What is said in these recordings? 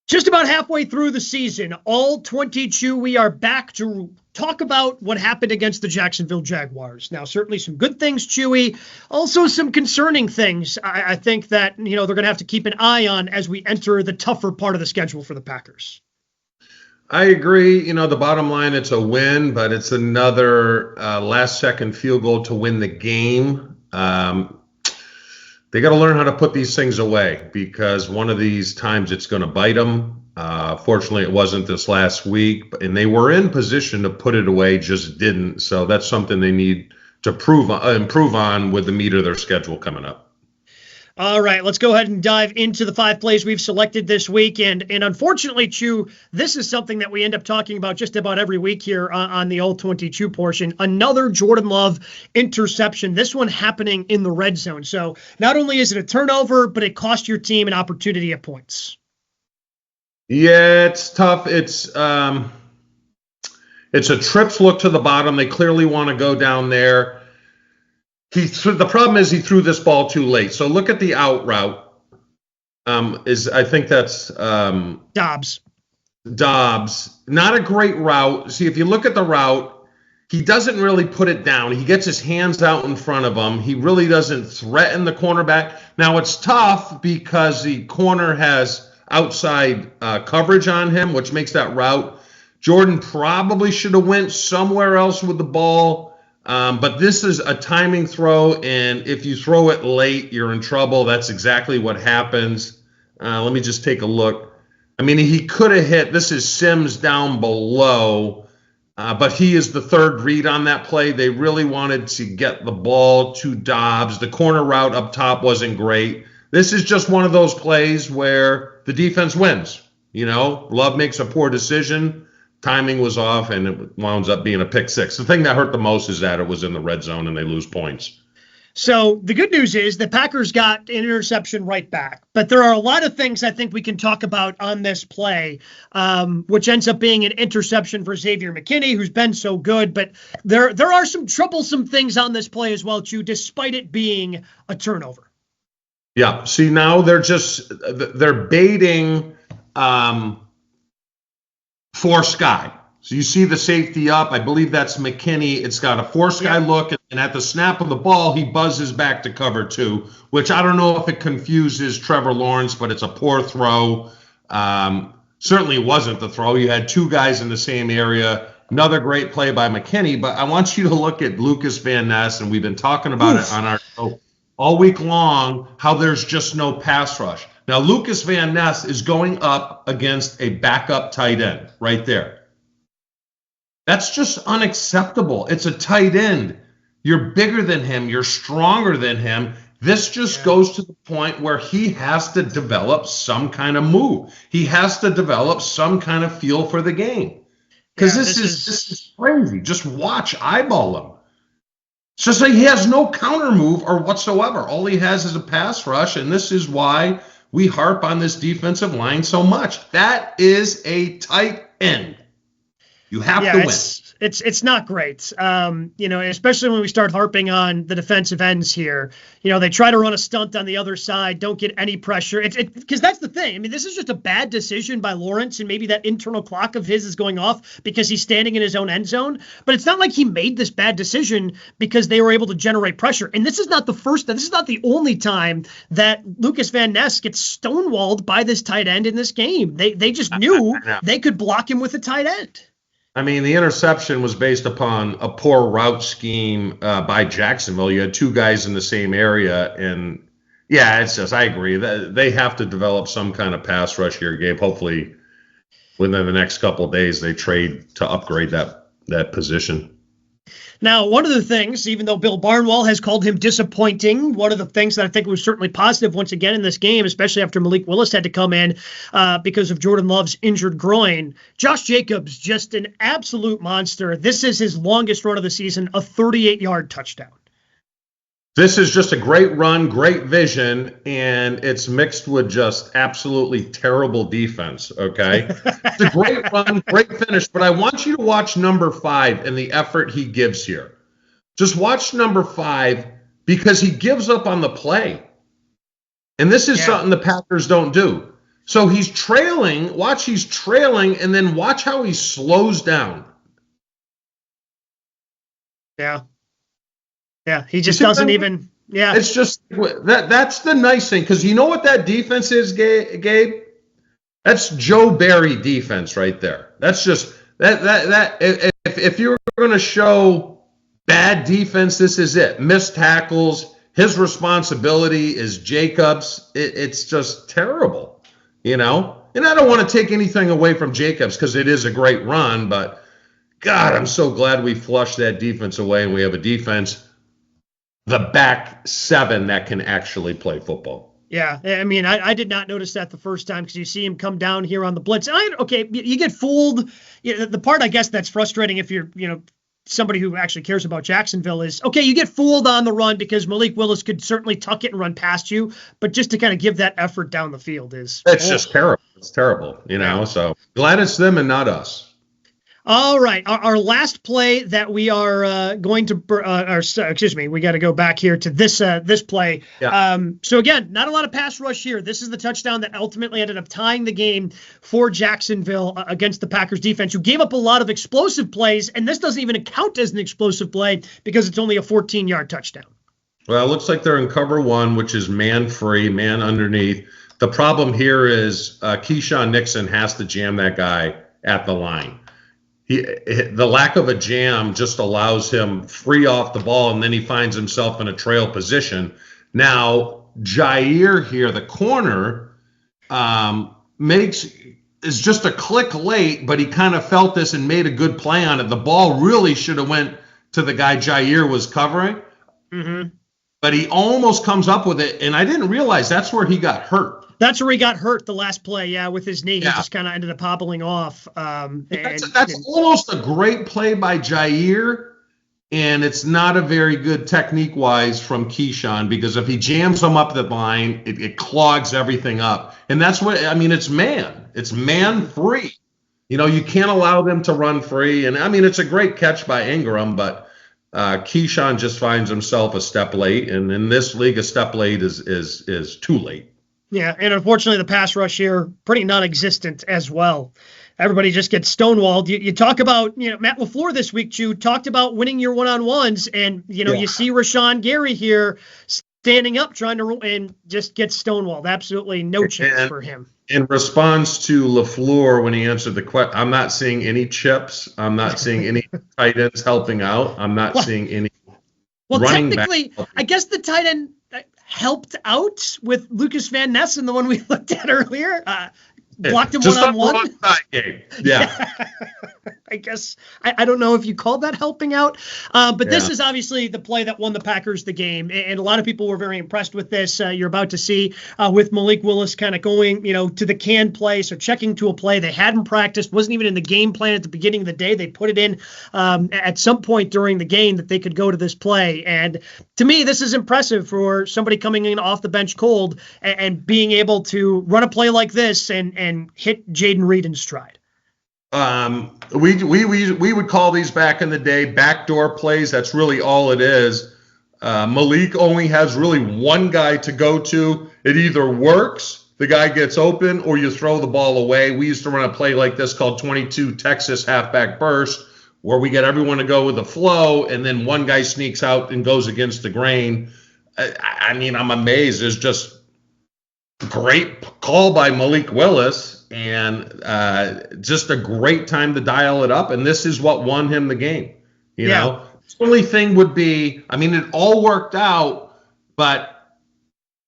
Just about halfway through the season, all 22, we are back to talk about what happened against the Jacksonville Jaguars. Now, certainly some good things, Chewy. Also some concerning things I think that, they're going to have to keep an eye on as we enter the tougher part of the schedule for the Packers. I agree. The bottom line, it's a win, but it's another last-second field goal to win the game. They got to learn how to put these things away because one of these times it's going to bite them. Fortunately, it wasn't this last week, and they were in position to put it away, just didn't. So that's something they need to improve on with the meat of their schedule coming up. All right, let's go ahead and dive into the 5 plays we've selected this week. And unfortunately, Chew, this is something that we end up talking about just about every week here on the All-22 portion. Another Jordan Love interception, this one happening in the red zone. So not only is it a turnover, but it cost your team an opportunity at points. Yeah, it's tough. It's a trips look to the bottom. They clearly want to go down there. The problem is he threw this ball too late. So look at the out route. I think that's Dobbs. Not a great route. See, if you look at the route, he doesn't really put it down. He gets his hands out in front of him. He really doesn't threaten the cornerback. Now it's tough because the corner has outside coverage on him, which makes that route. Jordan probably should have went somewhere else with the ball. But this is a timing throw, and if you throw it late, you're in trouble. That's exactly what happens. Let me just take a look. I mean, he could have hit. This is Sims down below, but he is the third read on that play. They really wanted to get the ball to Dobbs. The corner route up top wasn't great. This is just one of those plays where the defense wins. Love makes a poor decision. Timing was off, and it winds up being a pick six. The thing that hurt the most is that it was in the red zone, and they lose points. So the good news is the Packers got an interception right back. But there are a lot of things I think we can talk about on this play, which ends up being an interception for Xavier McKinney, who's been so good. But there are some troublesome things on this play as well, too, despite it being a turnover. Yeah. See, now they're baiting force guy. So you see the safety up. I believe that's McKinney. It's got a force guy look, and at the snap of the ball, he buzzes back to cover 2, which I don't know if it confuses Trevor Lawrence, but it's a poor throw. Certainly wasn't the throw. You had 2 guys in the same area. Another great play by McKinney, but I want you to look at Lucas Van Ness, and we've been talking about it on our show all week long, how there's just no pass rush. Now, Lucas Van Ness is going up against a backup tight end right there. That's just unacceptable. It's a tight end. You're bigger than him. You're stronger than him. This just goes to the point where he has to develop some kind of move. He has to develop some kind of feel for the game. Because this is crazy. Just eyeball him. It's just like he has no counter move or whatsoever. All he has is a pass rush, and this is why we harp on this defensive line so much. That is a tight end. You have to win. It's not great. Especially when we start harping on the defensive ends here. They try to run a stunt on the other side, don't get any pressure. Because that's the thing. I mean, this is just a bad decision by Lawrence, and maybe that internal clock of his is going off because he's standing in his own end zone. But it's not like he made this bad decision because they were able to generate pressure. And this is not the only time that Lucas Van Ness gets stonewalled by this tight end in this game. They just knew they could block him with a tight end. I mean, the interception was based upon a poor route scheme by Jacksonville. You had 2 guys in the same area, and I agree. They have to develop some kind of pass rush here, Gabe. Hopefully, within the next couple of days, they trade to upgrade that position. Now, one of the things, even though Bill Barnwell has called him disappointing, one of the things that I think was certainly positive once again in this game, especially after Malik Willis had to come in because of Jordan Love's injured groin, Josh Jacobs, just an absolute monster. This is his longest run of the season, a 38-yard touchdown. This is just a great run, great vision, and it's mixed with just absolutely terrible defense, okay? It's a great run, great finish, but I want you to watch number 5 and the effort he gives here. Just watch number 5 because he gives up on the play. And this is something the Packers don't do. So he's trailing. Watch, he's trailing, and then watch how he slows down. Yeah. Yeah, he just doesn't even. Yeah, it's just that's the nice thing, because you know what that defense is, Gabe? That's Joe Barry defense right there. That's just that if you're going to show bad defense, this is it. Missed tackles. His responsibility is Jacobs. It's just terrible, And I don't want to take anything away from Jacobs because it is a great run, but God, I'm so glad we flushed that defense away and we have a defense, the back seven, that can actually play football. Yeah, I mean, I did not notice that the first time because you see him come down here on the blitz. Okay, you get fooled. The part, I guess, that's frustrating if you're, somebody who actually cares about Jacksonville is, okay, you get fooled on the run because Malik Willis could certainly tuck it and run past you, but just to kind of give that effort down the field is... It's just terrible. It's terrible, so glad it's them and not us. All right, our last play that we are going to, we got to go back here to this play. Yeah. So again, not a lot of pass rush here. This is the touchdown that ultimately ended up tying the game for Jacksonville against the Packers defense, who gave up a lot of explosive plays, and this doesn't even count as an explosive play because it's only a 14-yard touchdown. Well, it looks like they're in cover one, which is man free, man underneath. The problem here is Keyshawn Nixon has to jam that guy at the line. The lack of a jam just allows him free off the ball, and then he finds himself in a trail position. Now, Jair here, the corner, is just a click late, but he kind of felt this and made a good play on it. The ball really should have went to the guy Jair was covering, but he almost comes up with it, and I didn't realize that's where he got hurt. That's where he got hurt the last play, with his knee. He just kind of ended up hobbling off. That's almost a great play by Jair, and it's not a very good technique-wise from Keyshawn, because if he jams him up the line, it clogs everything up. And that's what, it's man. It's man free. You can't allow them to run free. And, it's a great catch by Ingram, but Keyshawn just finds himself a step late. And in this league, a step late is too late. Yeah, and unfortunately, the pass rush here, pretty non-existent as well. Everybody just gets stonewalled. You talk about, Matt LaFleur this week, Chew, talked about winning your one-on-ones, and, you see Rashawn Gary here standing up, trying to, and just gets stonewalled. Absolutely no chance for him. In response to LaFleur, when he answered the question, I'm not seeing any chips. I'm not seeing any tight ends helping out. I'm not seeing any running technically, back. I guess the tight end helped out with Lucas Van Ness and the one we looked at earlier. Blocked him one-on-one. Yeah. I guess I don't know if you call that helping out, but this is obviously the play that won the Packers the game, and a lot of people were very impressed with this. You're about to see with Malik Willis kind of going, to the canned play, so checking to a play they hadn't practiced, wasn't even in the game plan at the beginning of the day. They put it in at some point during the game that they could go to this play, and to me, this is impressive for somebody coming in off the bench cold and being able to run a play like this and hit Jaden Reed in stride. We would call these back in the day backdoor plays. That's really all it is. Malik only has really one guy to go to. It either works, the guy gets open, or you throw the ball away. We used to run a play like this called 22 Texas halfback burst, where we get everyone to go with the flow, and then one guy sneaks out and goes against the grain. I'm amazed. There's just great call by Malik Willis, and just a great time to dial it up. And this is what won him the game. You know, the only thing would be, it all worked out, but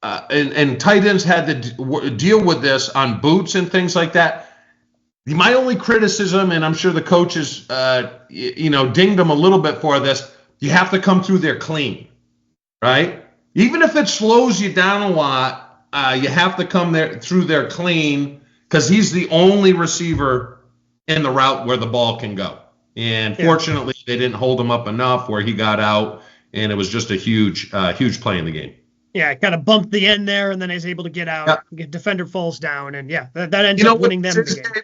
and tight ends had to deal with this on boots and things like that. My only criticism, and I'm sure the coaches, dinged them a little bit for this, you have to come through there clean, right? Even if it slows you down a lot, you have to come through there clean, because he's the only receiver in the route where the ball can go. And fortunately, they didn't hold him up enough where he got out, and it was just a huge play in the game. Yeah, kind of bumped the end there, and then he's able to get out. Defender falls down, and that ends up winning them the game.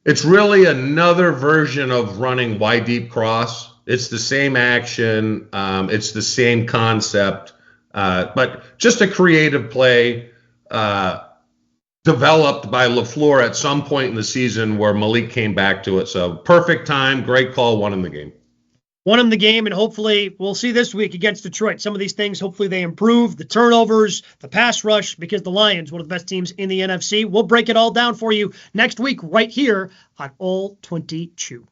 It's really another version of running wide deep cross. It's the same action. It's the same concept, but just a creative play. developed by LaFleur at some point in the season where Malik came back to it. So perfect time, great call, won him the game. Won him the game, and hopefully we'll see this week against Detroit. Some of these things, hopefully they improve, the turnovers, the pass rush, because the Lions, one of the best teams in the NFC. We'll break it all down for you next week right here on All 22.